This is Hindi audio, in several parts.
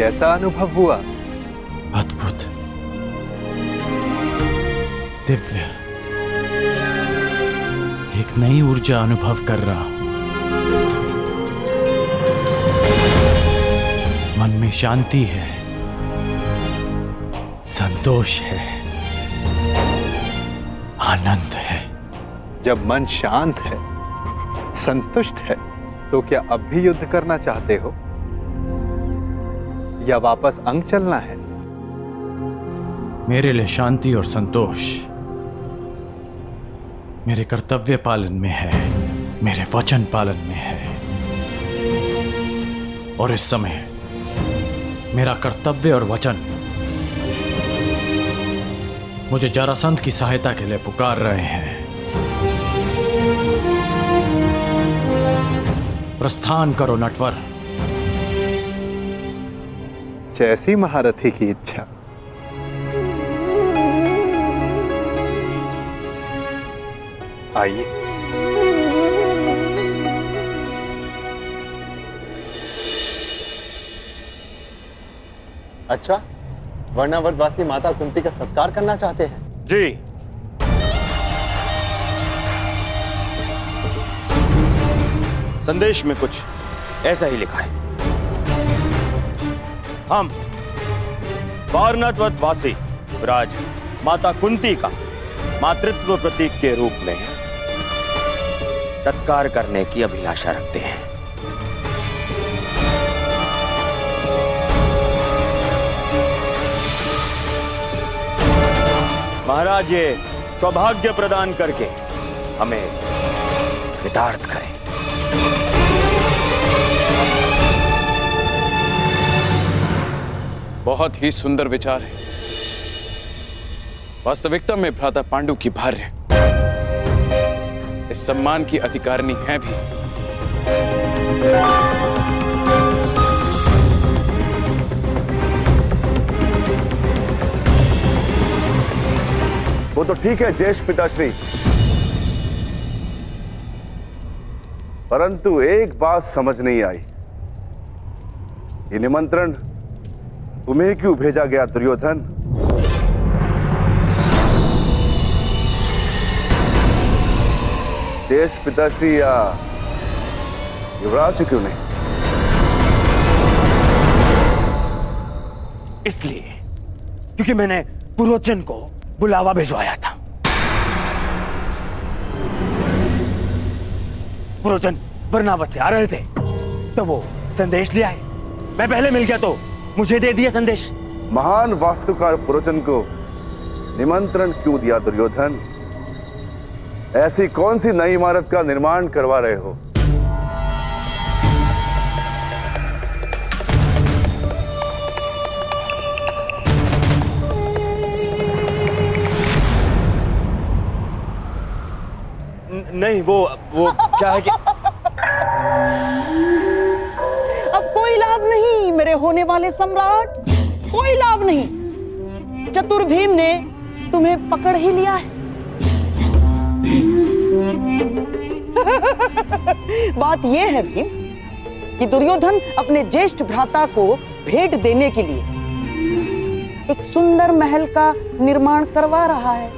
कैसा अनुभव हुआ? अद्भुत, दिव्य, एक नई ऊर्जा अनुभव कर रहा हूं। मन में शांति है, संतोष है, आनंद है। जब मन शांत है, संतुष्ट है, तो क्या अब भी युद्ध करना चाहते हो या वापस अंग चलना है? मेरे लिए शांति और संतोष मेरे कर्तव्य पालन में है, मेरे वचन पालन में है। और इस समय मेरा कर्तव्य और वचन मुझे जरासंध की सहायता के लिए पुकार रहे हैं। प्रस्थान करो नटवर। जैसी महारथी की इच्छा। आइए। अच्छा, वर्णावतवासी माता कुंती का सत्कार करना चाहते हैं? जी। संदेश में कुछ ऐसा ही लिखा है। हम वारणावतवासी राज माता कुंती का मातृत्व प्रतीक के रूप में सत्कार करने की अभिलाषा रखते हैं। महाराज ये सौभाग्य प्रदान करके हमें कृतार्थ करें। बहुत ही सुंदर विचार है। वास्तविकता में भ्राता पांडु की भार्य इस सम्मान की अधिकारिणी है भी। वो तो ठीक है ज्येष्ठ पिताश्री, परंतु एक बात समझ नहीं आई। ये निमंत्रण तुम्हें क्यों भेजा गया दुर्योधन? ज्येष्ठ पिताश्री या युवराज क्यों नहीं? इसलिए क्योंकि मैंने पुरोचन को बुलावा भिजवाया था। पुरोचन वर्णावत से आ रहे थे तो वो संदेश ले आए। मैं पहले मिल गया तो मुझे दे दिया संदेश। महान वास्तुकार पुरोचन को निमंत्रण क्यों दिया दुर्योधन? ऐसी कौन सी नई इमारत का निर्माण करवा रहे हो? नहीं, वो क्या है कि अब कोई लाभ नहीं मेरे होने वाले सम्राट, कोई लाभ नहीं। चतुर भीम ने तुम्हें पकड़ ही लिया है। बात यह है भीम कि दुर्योधन अपने ज्येष्ठ भ्राता को भेंट देने के लिए एक सुंदर महल का निर्माण करवा रहा है।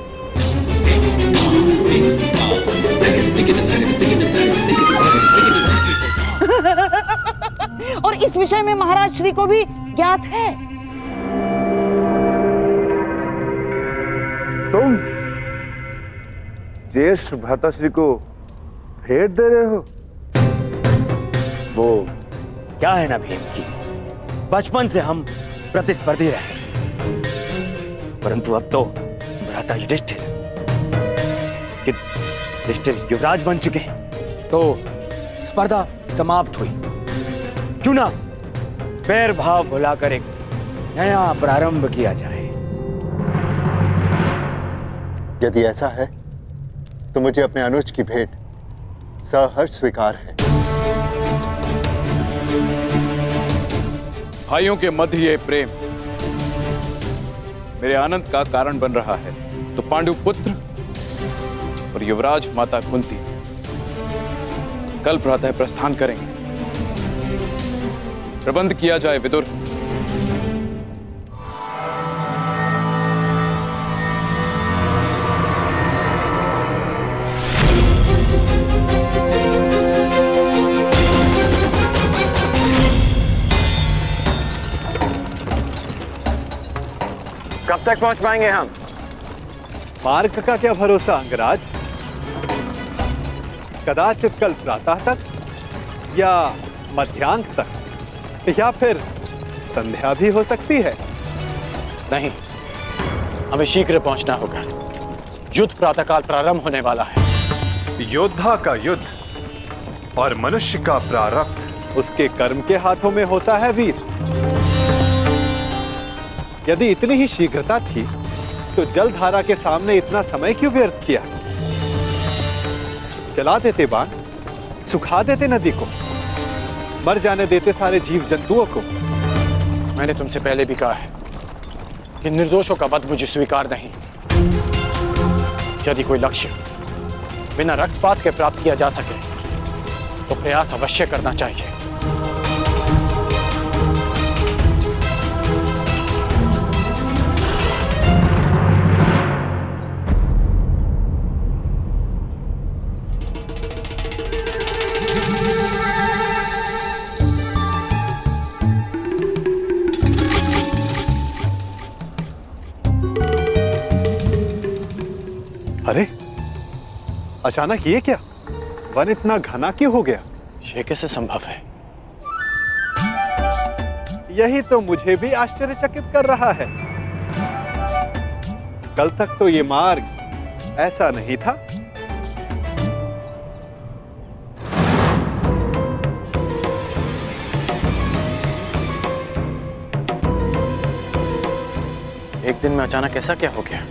और इस विषय में महाराज श्री को भी ज्ञात है। तुम ज्येष्ठ भ्राताश्री को भेंट दे रहे हो? वो क्या है ना भीम की, बचपन से हम प्रतिस्पर्धी रहे, परंतु अब तो भ्राता युधिष्ठिर युवराज बन चुके हैं, तो स्पर्धा समाप्त हुई। क्यों ना बैर भाव भुलाकर एक नया प्रारंभ किया जाए। यदि ऐसा है तो मुझे अपने अनुज की भेंट सहर्ष स्वीकार है। भाइयों के मध्य ये प्रेम मेरे आनंद का कारण बन रहा है, तो पांडु पुत्र और युवराज माता कुंती कल प्रातः प्रस्थान करेंगे। प्रबंध किया जाए विदुर। कब तक पहुंच पाएंगे हम? मार्ग का क्या भरोसा अंगराज, कदाचित कल प्रातः तक या मध्यांक तक या फिर संध्या भी हो सकती है। नहीं, हमें शीघ्र पहुंचना होगा। युद्ध प्रातःकाल प्रारंभ होने वाला है। योद्धा का युद्ध और मनुष्य का प्रारब्ध उसके कर्म के हाथों में होता है वीर। यदि इतनी ही शीघ्रता थी तो जलधारा के सामने इतना समय क्यों व्यर्थ किया? चला देते बाण, सुखा देते नदी को, मर जाने देते सारे जीव जंतुओं को। मैंने तुमसे पहले भी कहा है कि निर्दोषों का वध मुझे स्वीकार नहीं। यदि कोई लक्ष्य बिना रक्तपात के प्राप्त किया जा सके तो प्रयास अवश्य करना चाहिए। अरे अचानक ये क्या? वन इतना घना क्यों हो गया? यह कैसे संभव है? यही तो मुझे भी आश्चर्यचकित कर रहा है। कल तक तो ये मार्ग ऐसा नहीं था। एक दिन में अचानक ऐसा क्या हो गया?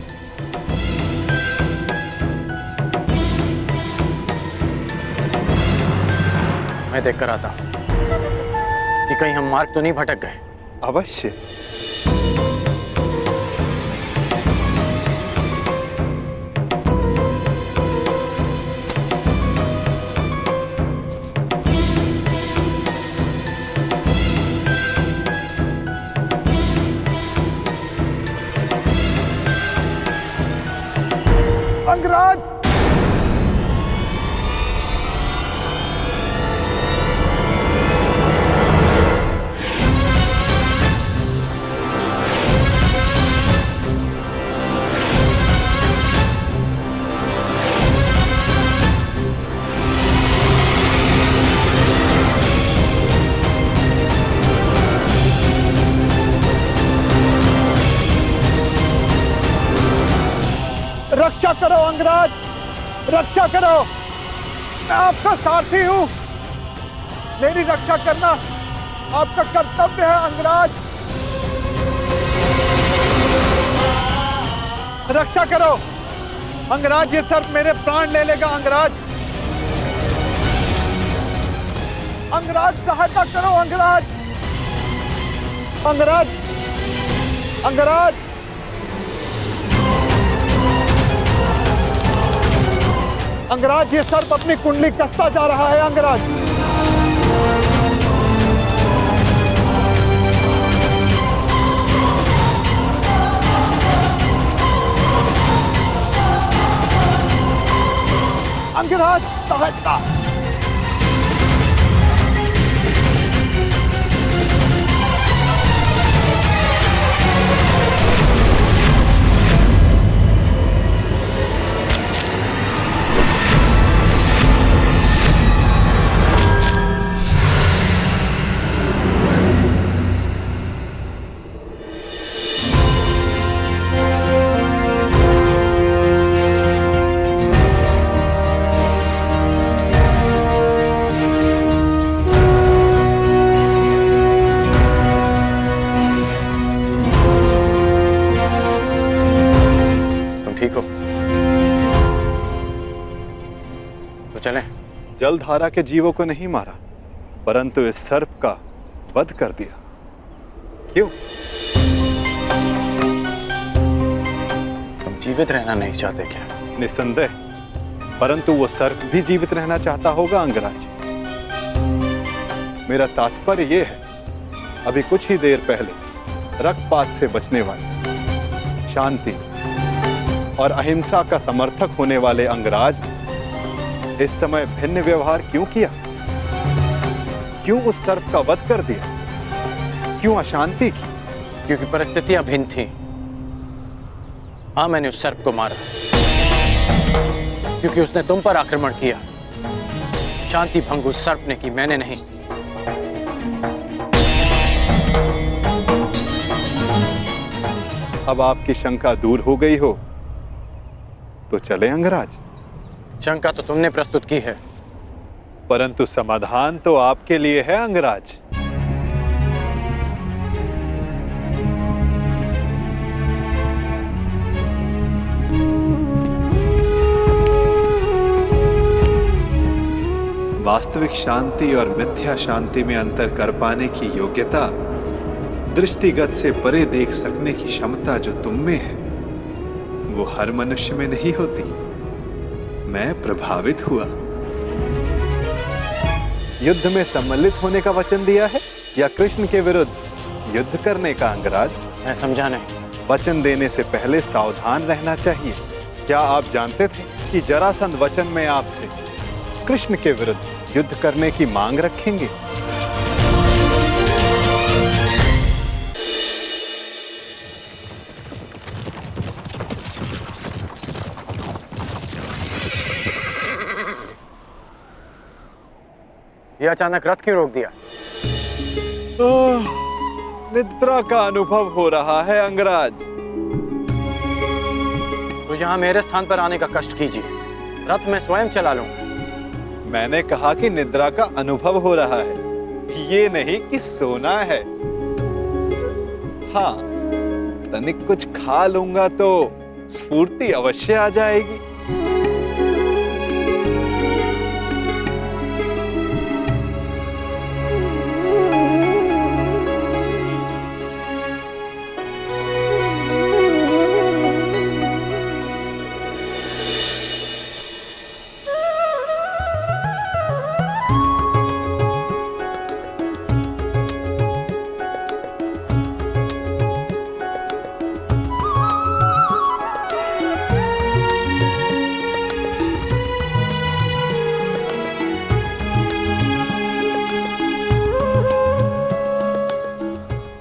मैं देख कर आता हूं कि कहीं हम मार्ग तो नहीं भटक गए। अवश्य। अंगराज, रक्षा करो अंगराज, रक्षा करो। मैं आपका सारथी हूं, मेरी रक्षा करना आपका कर्तव्य है अंगराज। रक्षा करो अंगराज, ये सर्प मेरे प्राण ले लेगा अंगराज। अंगराज सहायता करो अंगराज, अंगराज, अंगराज। अंगराज, ये सर्प अपनी कुंडली कसता जा रहा है अंगराज। अंगराज सहायता। ठीक हो तो चलें। जलधारा के जीवों को नहीं मारा, परंतु इस सर्प का वध कर दिया। क्यों? तुम जीवित रहना नहीं चाहते क्या? निस्संदेह, परंतु वो सर्प भी जीवित रहना चाहता होगा अंगराज। मेरा तात्पर्य ये है, अभी कुछ ही देर पहले रक्तपात से बचने वाले, शांति और अहिंसा का समर्थक होने वाले अंगराज इस समय भिन्न व्यवहार क्यों किया? क्यों उस सर्प का वध कर दिया? क्यों अशांति की? क्योंकि परिस्थितियां भिन्न थी। हाँ, मैंने उस सर्प को मारा क्योंकि उसने तुम पर आक्रमण किया। शांति भंग उस सर्प ने की, मैंने नहीं। अब आपकी शंका दूर हो गई हो तो चले अंगराज। शंका तो तुमने प्रस्तुत की है। परंतु समाधान तो आपके लिए है अंगराज। वास्तविक शांति और मिथ्या शांति में अंतर कर पाने की योग्यता, दृष्टिगत से परे देख सकने की क्षमता जो तुम में है, वो हर मनुष्य में नहीं होती। मैं प्रभावित हुआ। युद्ध में सम्मिलित होने का वचन दिया है या कृष्ण के विरुद्ध युद्ध करने का अंगराज? मैं समझा नहीं। वचन देने से पहले सावधान रहना चाहिए। क्या आप जानते थे कि जरासंध वचन में आपसे कृष्ण के विरुद्ध युद्ध करने की मांग रखेंगे? ये अचानक रथ क्यों रोक दिया? निद्रा का अनुभव हो रहा है अंगराज। तो यहाँ मेरे स्थान पर आने का कष्ट कीजिए, रथ मैं स्वयं चला लूंगा। मैंने कहा कि निद्रा का अनुभव हो रहा है, ये नहीं कि सोना है। हाँ, तनिक कुछ खा लूंगा तो स्फूर्ति अवश्य आ जाएगी।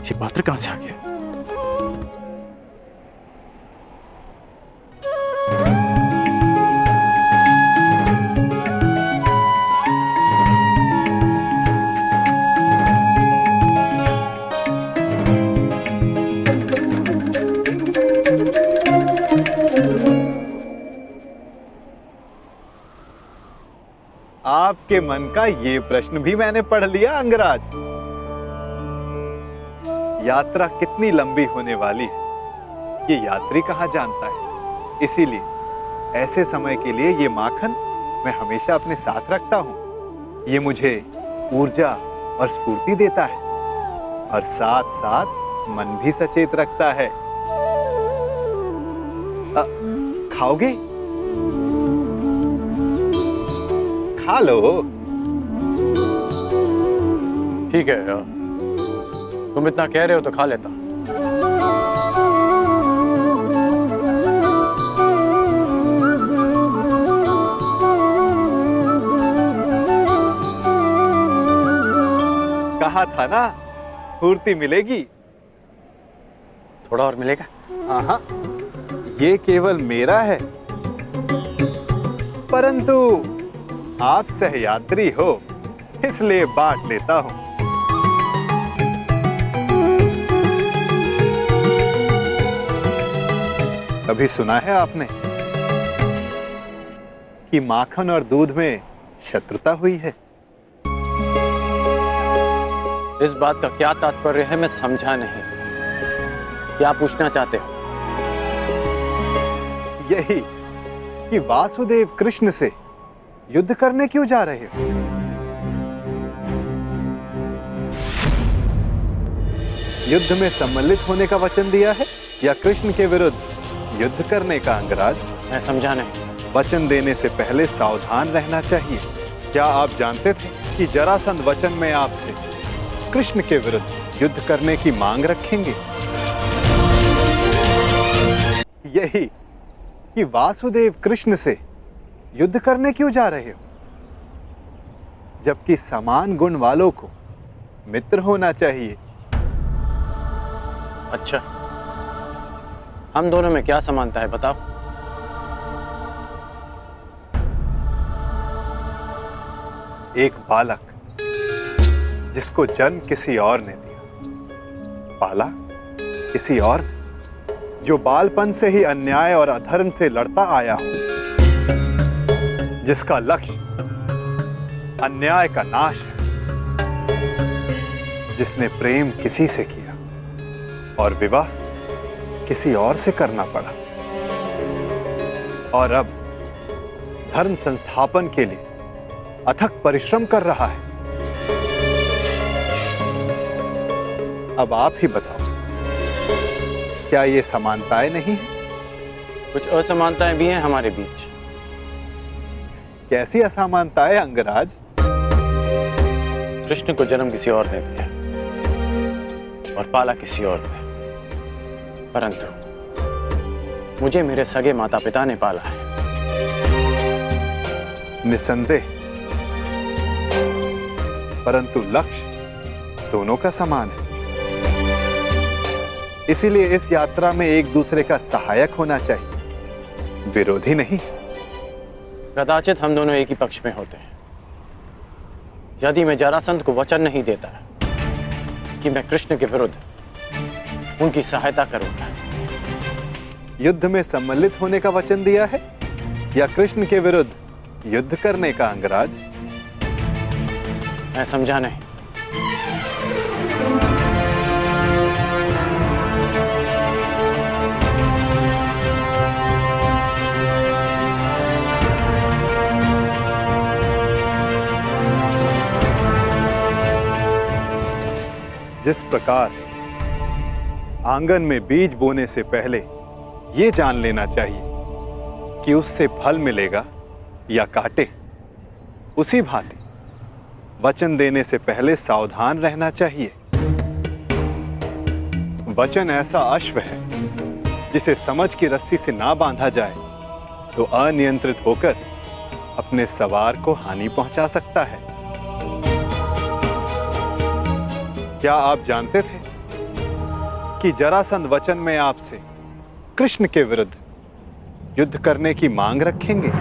ये पात्र कहां से आ गया? आपके मन का ये प्रश्न भी मैंने पढ़ लिया अंगराज। यात्रा कितनी लंबी होने वाली है ये यात्री कहाँ जानता है। इसीलिए ऐसे समय के लिए ये माखन मैं हमेशा अपने साथ रखता हूँ। ये मुझे ऊर्जा और स्फूर्ति देता है और साथ साथ मन भी सचेत रखता है। खाओगे? खा लो। ठीक है, तुम इतना कह रहे हो तो खा लेता। कहा था ना स्फूर्ति मिलेगी। थोड़ा और मिलेगा? हाँ, ये केवल मेरा है, परंतु आप सहयात्री हो इसलिए बांट लेता हूं। कभी सुना है आपने कि माखन और दूध में शत्रुता हुई है? इस बात का क्या तात्पर्य है मैं समझा नहीं। क्या पूछना चाहते हो? यही कि वासुदेव कृष्ण से युद्ध करने क्यों जा रहे हो? युद्ध में सम्मिलित होने का वचन दिया है या कृष्ण के विरुद्ध युद्ध करने का अंगराज? मैं समझा नहीं। वचन देने से पहले सावधान रहना चाहिए। क्या आप जानते थे कि जरासंध वचन में आपसे कृष्ण के विरुद्ध युद्ध करने की मांग रखेंगे? यही कि वासुदेव कृष्ण से युद्ध करने क्यों जा रहे हो, जबकि समान गुण वालों को मित्र होना चाहिए। अच्छा, हम दोनों में क्या समानता है बताओ। एक बालक जिसको जन्म किसी और ने दिया, पाला किसी और ने, जो बालपन से ही अन्याय और अधर्म से लड़ता आया हो, जिसका लक्ष्य अन्याय का नाश है, जिसने प्रेम किसी से किया और विवाह किसी और से करना पड़ा, और अब धर्म संस्थापन के लिए अथक परिश्रम कर रहा है। अब आप ही बताओ, क्या ये समानताएं नहीं है? कुछ असमानताएं भी हैं हमारे बीच। कैसी असमानताएं अंगराज? कृष्ण को जन्म किसी और ने दिया और पाला किसी और ने, परंतु मुझे मेरे सगे माता पिता ने पाला है। निस्संदेह, परंतु लक्ष्य दोनों का समान है। इसीलिए इस यात्रा में एक दूसरे का सहायक होना चाहिए, विरोधी नहीं। कदाचित हम दोनों एक ही पक्ष में होते हैं। यदि मैं जरासंध को वचन नहीं देता कि मैं कृष्ण के विरुद्ध उनकी सहायता करूंगा। युद्ध में सम्मिलित होने का वचन दिया है या कृष्ण के विरुद्ध युद्ध करने का अंगराज? मैं समझा नहीं। जिस प्रकार आंगन में बीज बोने से पहले यह जान लेना चाहिए कि उससे फल मिलेगा या कांटे, उसी भांति वचन देने से पहले सावधान रहना चाहिए। वचन ऐसा अश्व है जिसे समझ की रस्सी से ना बांधा जाए तो अनियंत्रित होकर अपने सवार को हानि पहुंचा सकता है। क्या आप जानते थे कि जरासंध वचन में आपसे कृष्ण के विरुद्ध युद्ध करने की मांग रखेंगे?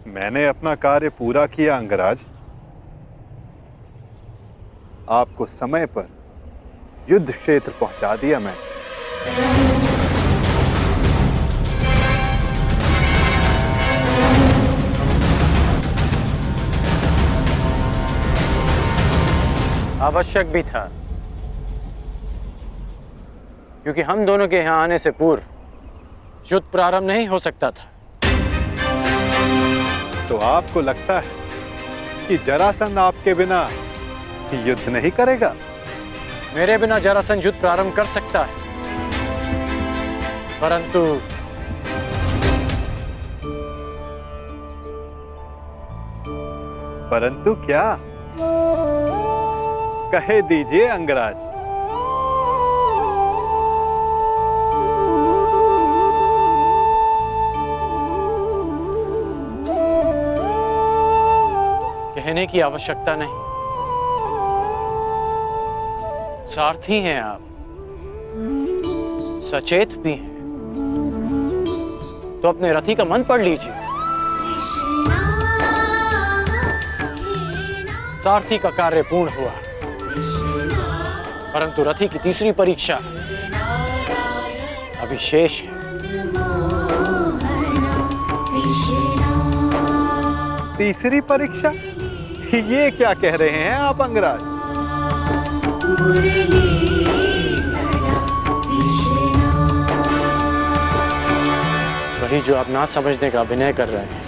मैंने अपना कार्य पूरा किया अंगराज। आपको समय पर युद्ध क्षेत्र पहुंचा दिया मैंने। आवश्यक भी था, क्योंकि हम दोनों के यहां आने से पूर्व युद्ध प्रारंभ नहीं हो सकता था। तो आपको लगता है कि जरासंध आपके बिना युद्ध नहीं करेगा? मेरे बिना जरासंध युद्ध प्रारंभ कर सकता है, परंतु क्या? कहे दीजिए अंगराज। कहने की आवश्यकता नहीं, सारथी हैं आप, सचेत भी हैं, तो अपने रथी का मन पढ़ लीजिए। सारथी का कार्य पूर्ण हुआ, परंतु रथी की तीसरी परीक्षा अभी शेष है। तीसरी परीक्षा? ये क्या कह रहे हैं आप अंगराज? वही जो आप ना समझने का अभिनय कर रहे हैं।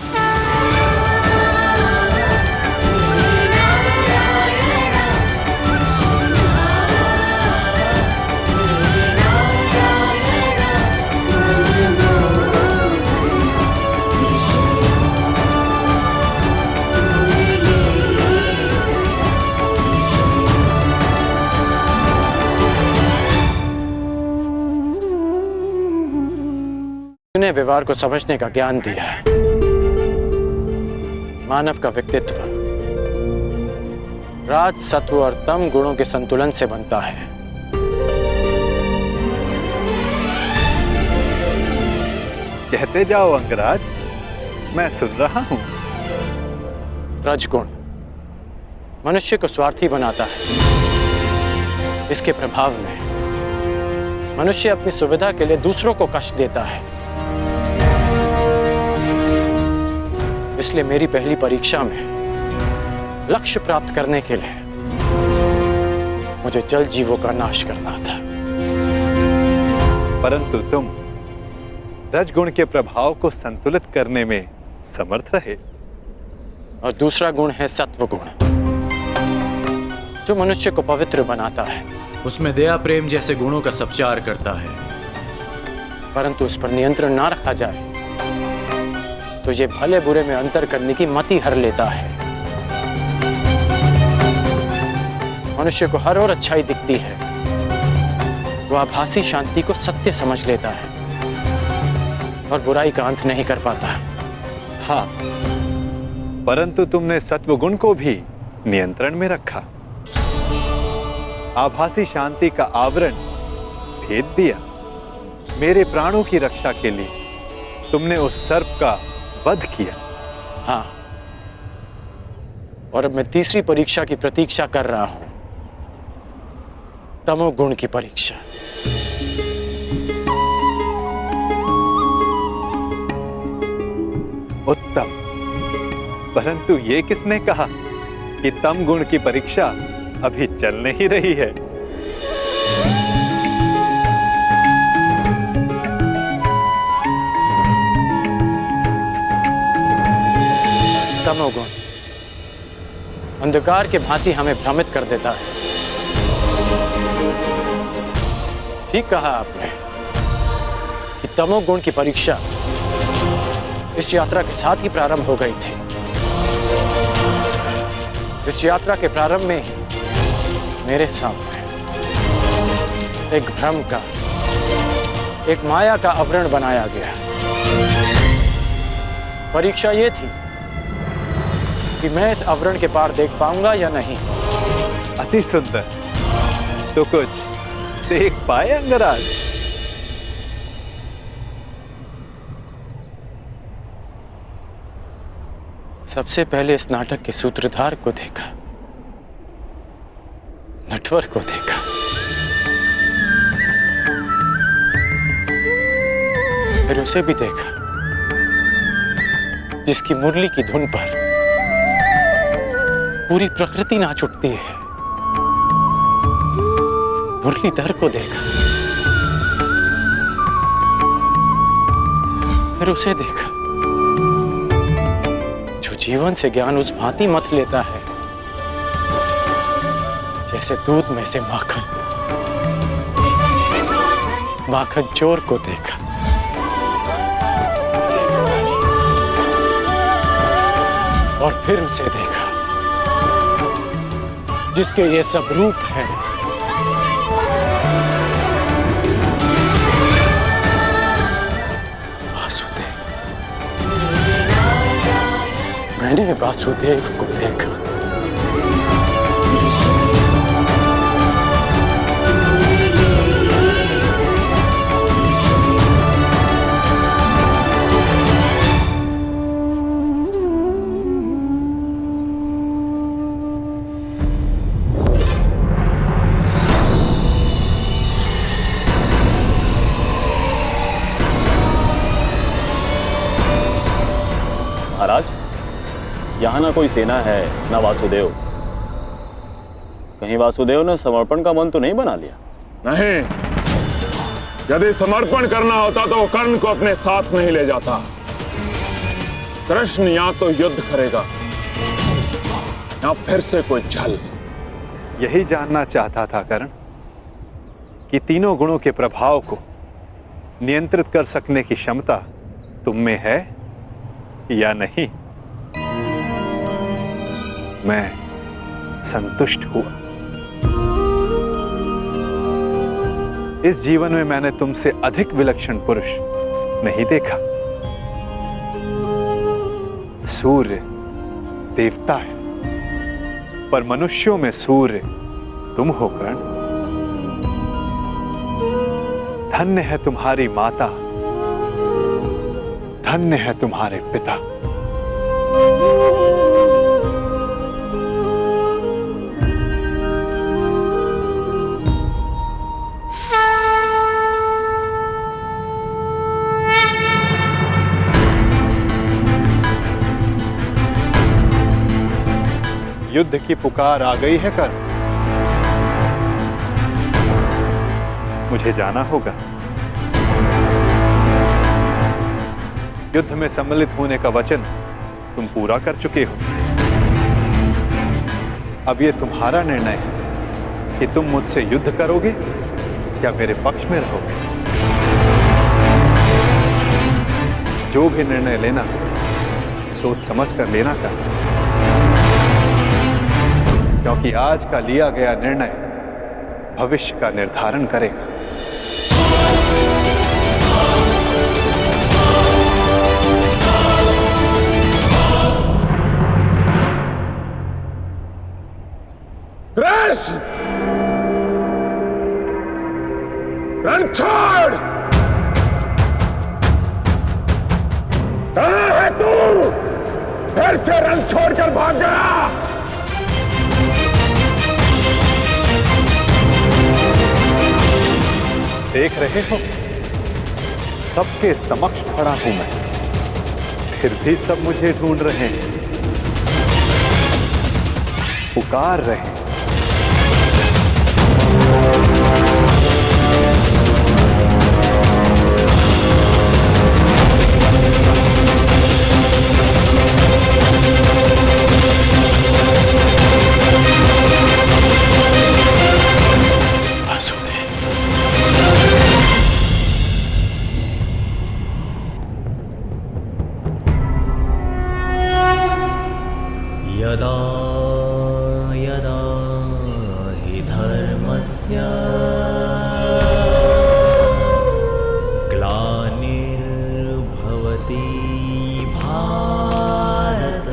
व्यवहार को समझने का ज्ञान दिया है। मानव का व्यक्तित्व राज, सत्व और तम गुणों के संतुलन से बनता है। कहते जाओ अंगराज, मैं सुन रहा हूं। रजगुण मनुष्य को स्वार्थी बनाता है। इसके प्रभाव में मनुष्य अपनी सुविधा के लिए दूसरों को कष्ट देता है। इसलिए मेरी पहली परीक्षा में लक्ष्य प्राप्त करने के लिए मुझे जल जीवों का नाश करना था। परंतु तुम रजगुण के प्रभाव को संतुलित करने में समर्थ रहे। और दूसरा गुण है सत्व गुण, जो मनुष्य को पवित्र बनाता है। उसमें दया प्रेम जैसे गुणों का संचार करता है। परंतु उस पर नियंत्रण ना रखा जाए तो ये भले बुरे में अंतर करने की मति हर लेता है। मनुष्य को हर ओर अच्छाई दिखती है, वो आभासी शांति को सत्य समझ लेता है और बुराई का अंत नहीं कर पाता। हाँ, परंतु तुमने सत्वगुण को भी नियंत्रण में रखा। आभासी शांति का आवरण भेद दिया। मेरे प्राणों की रक्षा के लिए तुमने उस सर्प का वध किया। हाँ, और अब मैं तीसरी परीक्षा की प्रतीक्षा कर रहा हूं, तमोगुण की परीक्षा। उत्तम, परंतु ये किसने कहा कि तम गुण की परीक्षा अभी चल नहीं रही है? तमोगुण अंधकार के भांति हमें भ्रमित कर देता है। ठीक कहा आपने कि तमोगुण की परीक्षा इस यात्रा के साथ ही प्रारंभ हो गई थी। इस यात्रा के प्रारंभ में ही मेरे सामने एक भ्रम का, एक माया का आवरण बनाया गया। परीक्षा ये थी कि मैं इस आवरण के पार देख पाऊंगा या नहीं। अति सुंदर। तो कुछ देख पाए अंगराज? सबसे पहले इस नाटक के सूत्रधार को देखा, नटवर को देखा। फिर उसे भी देखा जिसकी मुरली की धुन पर पूरी प्रकृति नाच उठती है। मुरलीधर को देखा, फिर उसे देखा जो जीवन से ज्ञान उस भांति मत लेता है जैसे दूध में से माखन। माखन चोर को देखा, और फिर उसे देखा जिसके ये सब रूप हैं। वासुदेव। मैंने वासुदेव को देखा। महाराज, यहाँ ना कोई सेना है ना वासुदेव। कहीं वासुदेव ने समर्पण का मन तो नहीं बना लिया? नहीं, यदि समर्पण करना होता तो वो कर्ण को अपने साथ नहीं ले जाता। कृष्ण या तो युद्ध करेगा या फिर से कोई छल। यही जानना चाहता था कर्ण कि तीनों गुणों के प्रभाव को नियंत्रित कर सकने की क्षमता तुम में है या नहीं। मैं संतुष्ट हुआ। इस जीवन में मैंने तुमसे अधिक विलक्षण पुरुष नहीं देखा? सूर्य देवता है, पर मनुष्यों में सूर्य तुम हो कर्ण। धन्य है तुम्हारी माता, धन्य है तुम्हारे पिता। युद्ध की पुकार आ गई है कर्ण। मुझे जाना होगा। युद्ध में सम्मिलित होने का वचन तुम पूरा कर चुके हो। अब यह तुम्हारा निर्णय है कि तुम मुझसे युद्ध करोगे या मेरे पक्ष में रहोगे। जो भी निर्णय लेना सोच समझ कर लेना का, क्योंकि आज का लिया गया निर्णय भविष्य का निर्धारण करेगा। कृष्ण, रण छोड़। कहाँ है तू? फिर से रण छोड़कर भाग गया। देख रहे हो, सबके समक्ष खड़ा हूं मैं, फिर भी सब मुझे ढूंढ रहे हैं, पुकार रहे हैं। यदा यदा हि धर्मस्य ग्लानिर्भवति भारत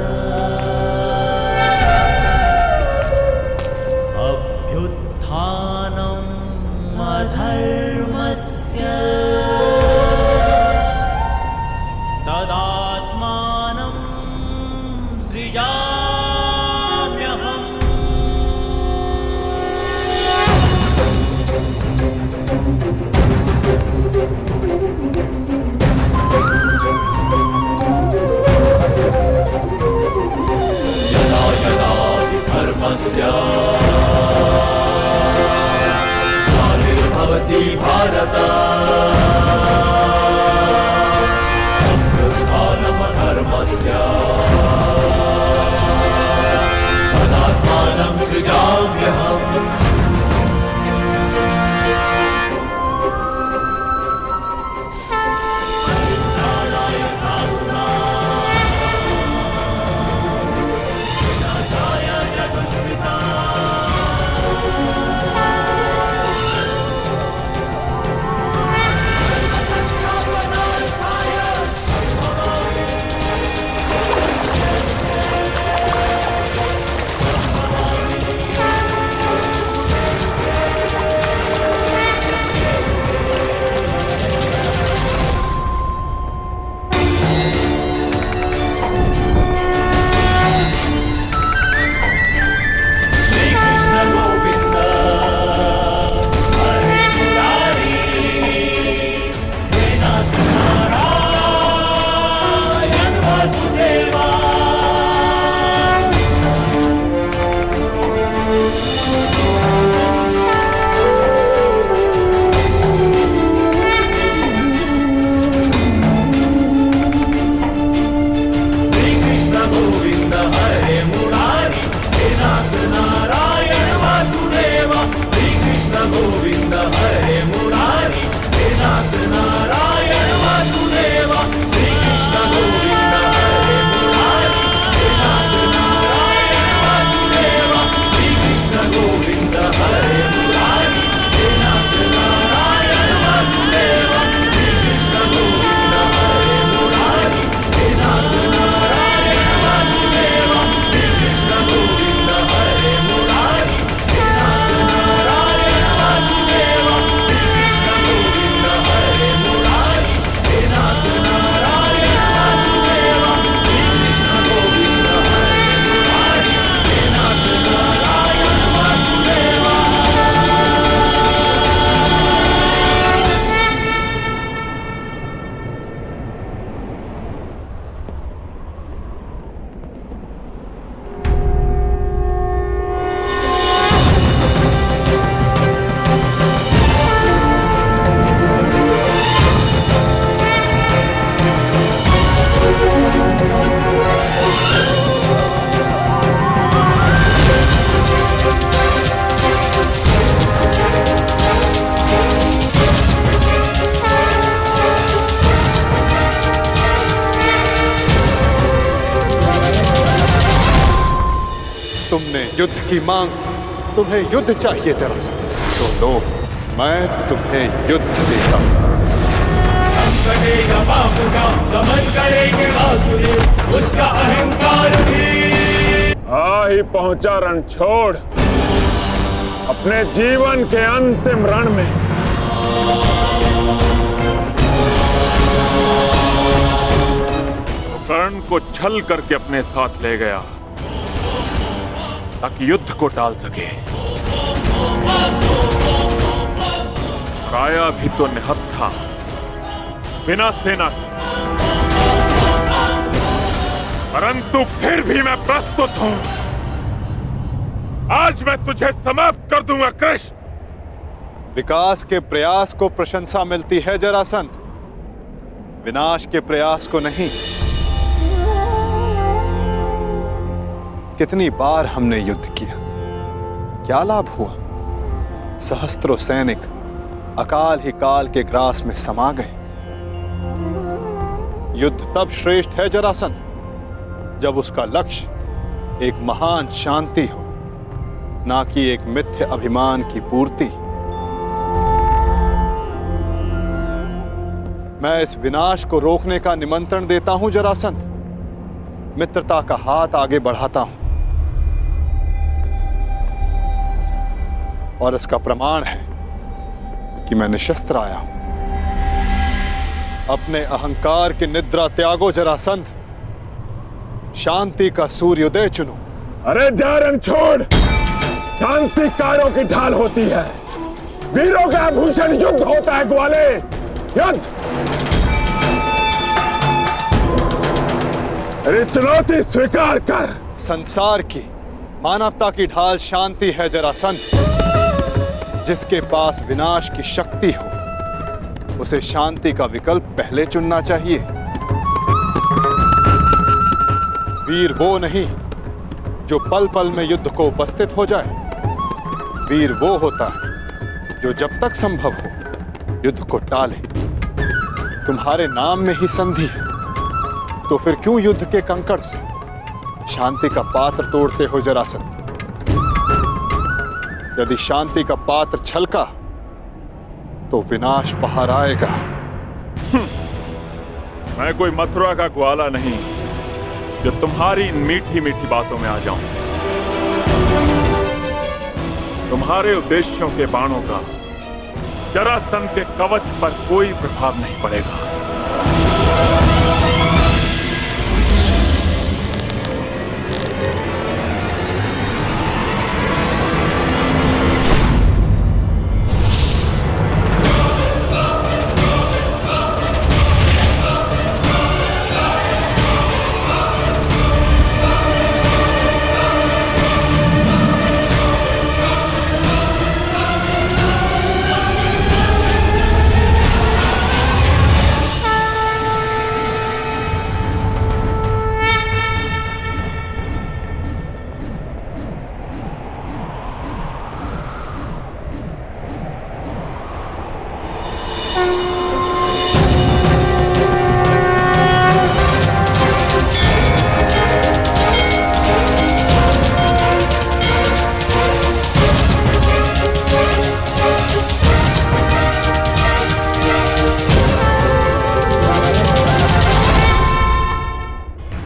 अभ्युत्थानम् अधर्मस्य तदात्मानं सृजाम्यहम्। यदा यदा हि धर्मस्य ग्लानिर्भवति भारत अभ्युत्थानम् अधर्मस्य तदात्मानं सृजाम्यहम्। तुमने युद्ध की मांग की, तुम्हें युद्ध चाहिए जरासंध, तो लो, मैं तुम्हें युद्ध देता हूं। करेगा बापू का दमन करेंगे आसुरी, उसका अहंकार भी। आ ही पहुंचा रणछोड़, अपने जीवन के अंतिम रण में। कर्ण को छल करके अपने साथ ले गया ताकि युद्ध को टाल सके। आया भी तो निहत्था, बिना सेना के, परंतु फिर भी मैं प्रस्तुत हूं। आज मैं तुझे समाप्त कर दूंगा कृष्ण। विकास के प्रयास को प्रशंसा मिलती है जरासंध, विनाश के प्रयास को नहीं। कितनी बार हमने युद्ध किया, क्या लाभ हुआ? सहस्त्रों सैनिक अकाल ही काल के ग्रास में समा गए। युद्ध तब श्रेष्ठ है जरासंध जब उसका लक्ष्य एक महान शांति हो, ना कि एक मिथ्य अभिमान की पूर्ति। मैं इस विनाश को रोकने का निमंत्रण देता हूं जरासंध, मित्रता का हाथ आगे बढ़ाता हूं, और इसका प्रमाण है कि मैं निशस्त्र आया हूं। अपने अहंकार की निद्रा त्यागो जरासंध, शांति का सूर्योदय चुनो। अरे जा रणछोड़, शांति कायरों की ढाल होती है, वीरों का आभूषण युद्ध होता है ग्वाले, युद्ध। अरे चुनौती स्वीकार कर। संसार की, मानवता की ढाल शांति है जरासंध। जिसके पास विनाश की शक्ति हो, उसे शांति का विकल्प पहले चुनना चाहिए। वीर वो नहीं जो पल पल में युद्ध को उपस्थित हो जाए, वीर वो होता है जो जब तक संभव हो युद्ध को टाले। तुम्हारे नाम में ही संधि है, तो फिर क्यों युद्ध के कंकड़ से शांति का पात्र तोड़ते हो जरासंध? यदि शांति का पात्र छलका तो विनाश बाहर आएगा। मैं कोई मथुरा का ग्वाला नहीं जो तुम्हारी इन मीठी मीठी बातों में आ जाऊं। तुम्हारे उद्देश्यों के बाणों का जरासंध के कवच पर कोई प्रभाव नहीं पड़ेगा।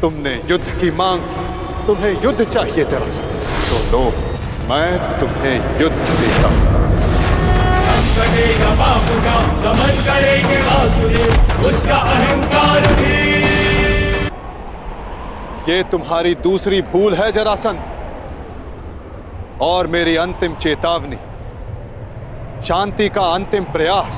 तुमने युद्ध की मांग की, तुम्हें युद्ध चाहिए जरासंध, तो लो, मैं तुम्हें युद्ध देता हूं। करेगा बापू का दमन करेंगे आसुरी, उसका अहंकार भी। ये तुम्हारी दूसरी भूल है जरासंध, और मेरी अंतिम चेतावनी, शांति का अंतिम प्रयास।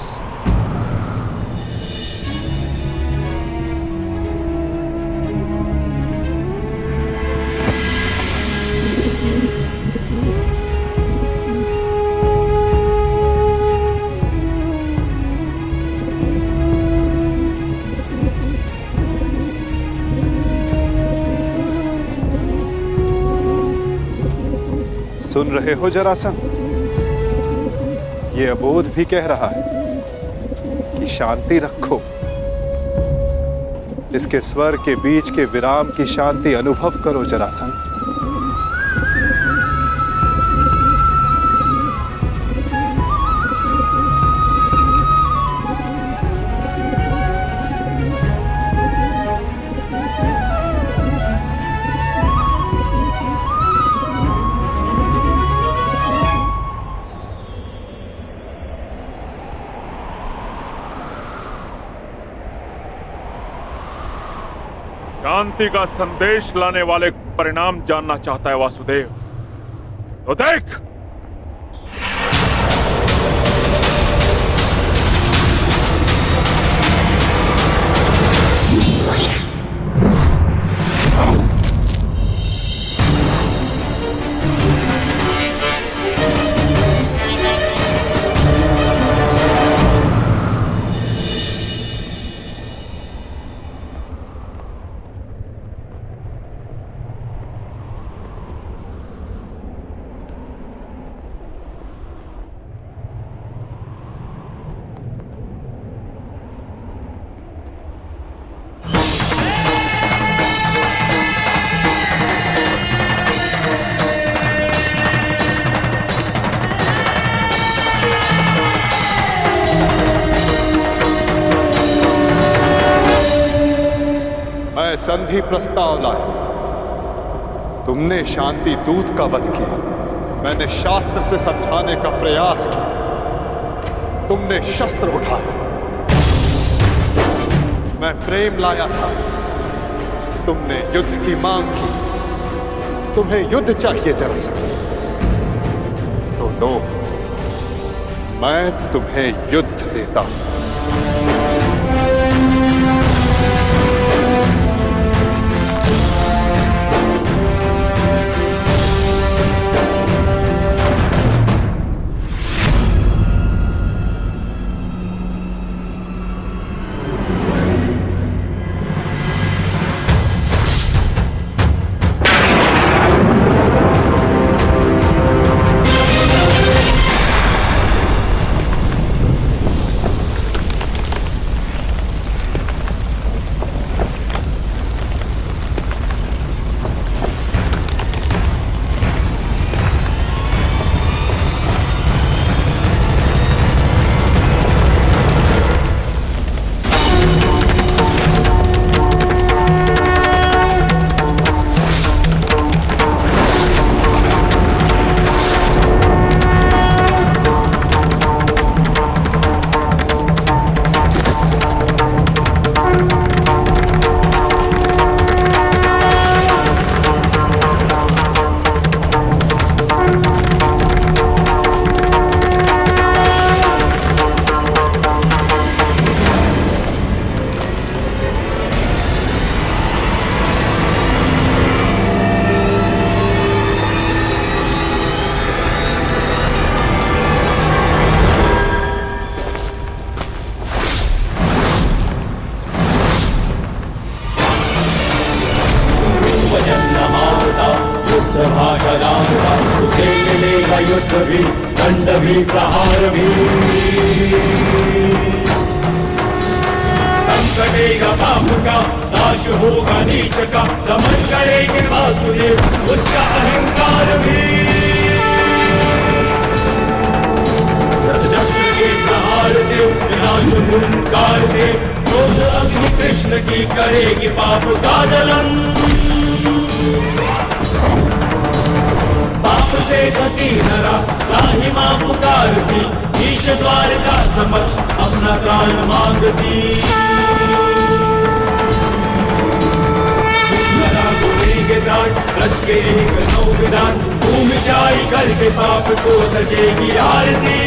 सुन रहे हो जरासंध? ये अबोध भी कह रहा है कि शांति रखो। इसके स्वर के बीच के विराम की शांति अनुभव करो जरासंध। शांति का संदेश लाने वाले परिणाम जानना चाहता है वासुदेव, तो देख। मैं संधि प्रस्ताव लाया। तुमने शांति दूत का वध किया, मैंने शास्त्र से समझाने का प्रयास किया, तुमने शस्त्र उठाया। मैं प्रेम लाया था, तुमने युद्ध की मांग की। तुम्हें युद्ध चाहिए जरासंध, तो लो, मैं तुम्हें युद्ध देता हूं। युद्ध भी दंड भी प्रहार भी दम कटेगा पाप का, नाश होगा नीच का, दमन करेंगे वासुदेव उसका अहंकार भी। रथचक्र के प्रहार से विनाश हुंकार से क्रोध अग्नि कृष्ण की करेगी पाप का दलन। पाप से गति नरा राही मां पुकारती, ईश द्वार का समक्ष अपना त्राण मांगती। रच के एक नौ विधान, भूमि चाई करके पाप को सजेगी आरती।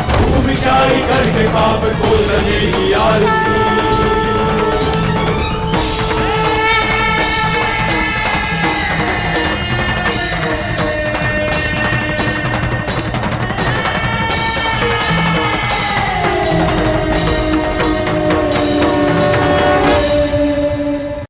भूमि चाई करके पाप को सजेगी आरती।